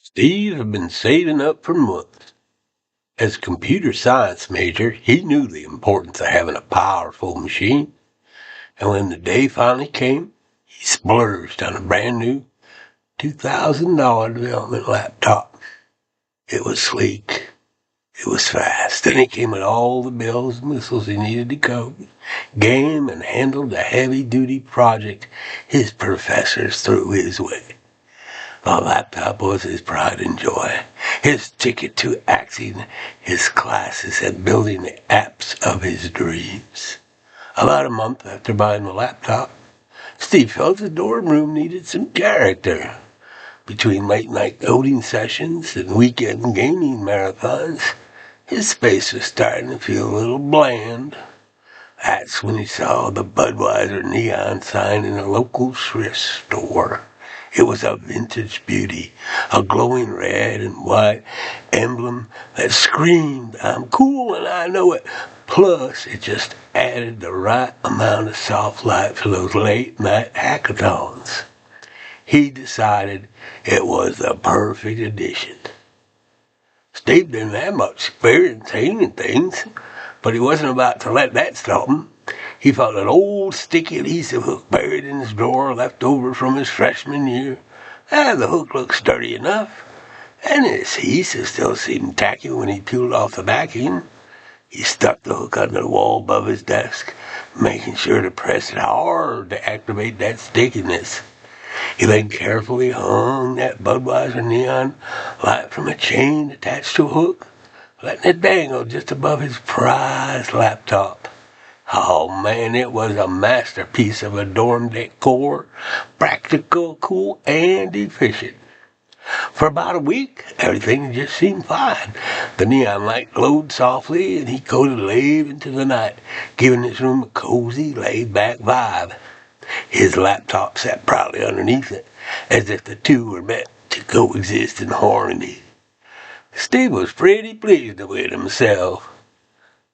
Steve had been saving up for months. As a computer science major, he knew the importance of having a powerful machine, and when the day finally came, he splurged on a brand new $2,000 development laptop. It was sleek, it was fast, and it came with all the bells and whistles he needed to code, game, and handle the heavy-duty project his professors threw his way. The laptop was his pride and joy, his ticket to axing his classes and building the apps of his dreams. About a month after buying the laptop, Steve felt the dorm room needed some character. Between late-night coding sessions and weekend gaming marathons, his space was starting to feel a little bland. That's when he saw the Budweiser neon sign in a local thrift store. It was a vintage beauty, a glowing red and white emblem that screamed, "I'm cool and I know it." Plus, it just added the right amount of soft light for those late-night hackathons. He decided it was the perfect addition. Steve didn't have much experience hanging things, but he wasn't about to let that stop him. He felt an old sticky adhesive hook buried in his drawer left over from his freshman year. The hook looked sturdy enough, and the adhesive still seemed tacky when he peeled off the backing. He stuck the hook under the wall above his desk, making sure to press it hard to activate that stickiness. He then carefully hung that Budweiser neon light from a chain attached to a hook, letting it dangle just above his prized laptop. Oh man, it was a masterpiece of a dorm decor, practical, cool, and efficient. For about a week, everything just seemed fine. The neon light glowed softly, and he coded late into the night, giving his room a cozy, laid-back vibe. His laptop sat proudly underneath it, as if the two were meant to coexist in harmony. Steve was pretty pleased with himself.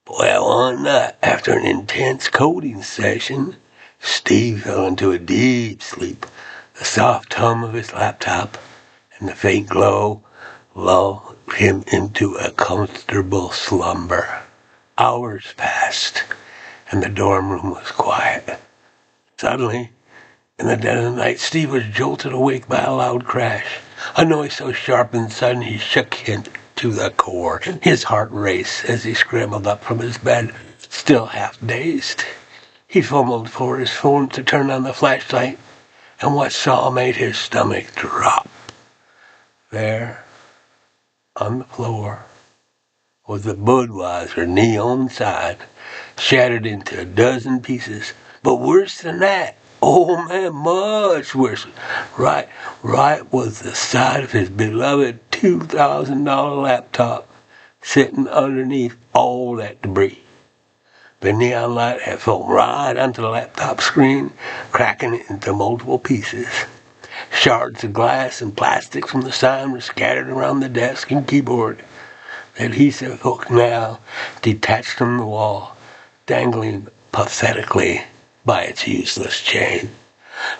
Well, one night, after an intense coding session, Steve fell into a deep sleep. The soft hum of his laptop and the faint glow lulled him into a comfortable slumber. Hours passed, and the dorm room was quiet. Suddenly, in the dead of the night, Steve was jolted awake by a loud crash. A noise so sharp and sudden he shook him to the core. His heart raced as he scrambled up from his bed, still half dazed. He fumbled for his phone to turn on the flashlight, and what saw made his stomach drop. There, on the floor, was the Budweiser neon sign, shattered into a dozen pieces. But worse than that, oh man, much worse. Right was the side of his beloved $2,000 laptop sitting underneath all that debris. The neon light had fallen right onto the laptop screen, cracking it into multiple pieces. Shards of glass and plastic from the sign were scattered around the desk and keyboard. The adhesive hook now detached from the wall, dangling pathetically by its useless chain.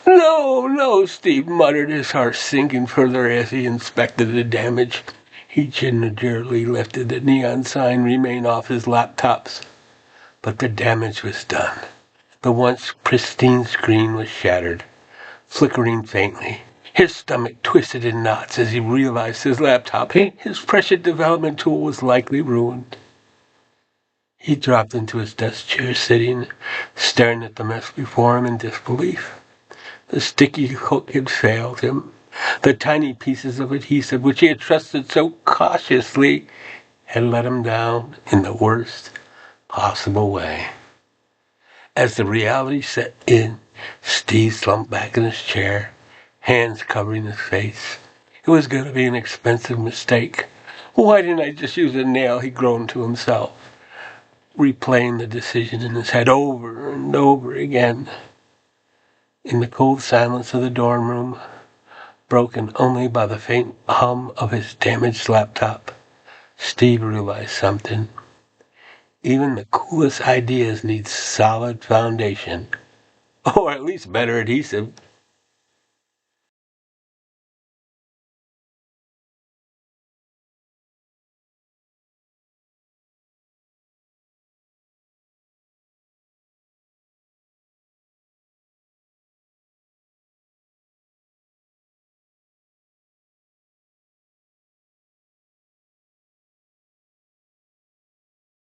No, Steve muttered, his heart sinking further as he inspected the damage. He gingerly lifted the neon sign remain off his laptops, but the damage was done. The once pristine screen was shattered, flickering faintly. His stomach twisted in knots as he realized his laptop, his precious development tool, was likely ruined. He dropped into his desk chair, sitting, staring at the mess before him in disbelief. The sticky hook had failed him. The tiny pieces of adhesive which he had trusted so cautiously had let him down in the worst possible way. As the reality set in, Steve slumped back in his chair, hands covering his face. It was going to be an expensive mistake. Why didn't I just use a nail, he groaned to himself, replaying the decision in his head over and over again. In the cold silence of the dorm room, broken only by the faint hum of his damaged laptop, Steve realized something. Even the coolest ideas need solid foundation, or at least better adhesive.